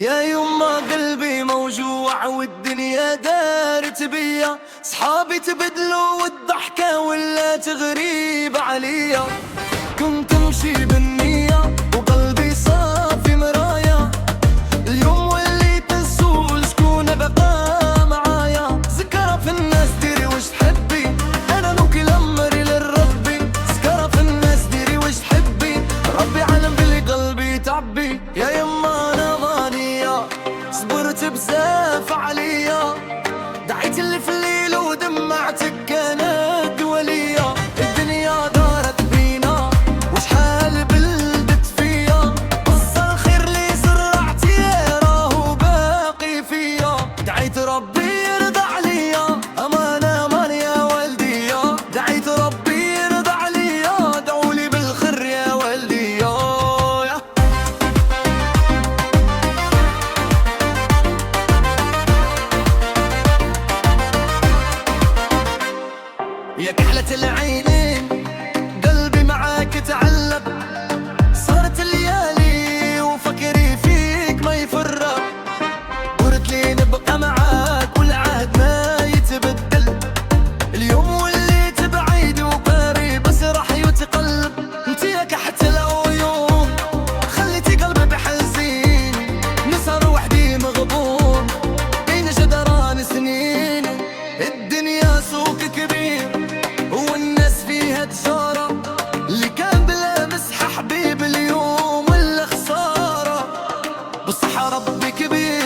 يا يما قلبي موجوع والدنيا دارت بيا، صحابي تبدلوا والضحكة ولا تغريب عليا. كنت امشي بالنية وقلبي صافي مرايا، اليوم وليت السول شكون بقى معايا. ذكرى في الناس ديري وش تحبي، انا نوكل امري للربي. ذكرى في الناس ديري وش تحبي، ربي علم باللي قلبي تعبي. يا يما انا ضانية صبرت بزاف عليا، دعيت اللي في الليل ودمعتك كانت ولية. الدنيا دارت بينا وشحال بلدت فيا، بص الخير اللي زرعتي راهو باقي فيا. دعيت ربي يرضى عليا، امان امان يا والدي. دعيت ربي يرضى عليا، دعولي بالخير يا والدي. يا كحلة العينين قلبي معاك تعلق، صارت الليالي وفكري فيك ما يفرق. قلت لي نبقى معاك والعهد ما يتبدل، اليوم وليت بعيد وقاري بس راح يتقلب. انت يا كحة العيون خليتي قلبي بحزين، نسهر وحدي مغبون بين جدران سنين. الدنيا سوق كبير والناس فيها تجارة، اللي كان بلا مسحة حبيب اليوم ولا خسارة. بالصحة ربي كبير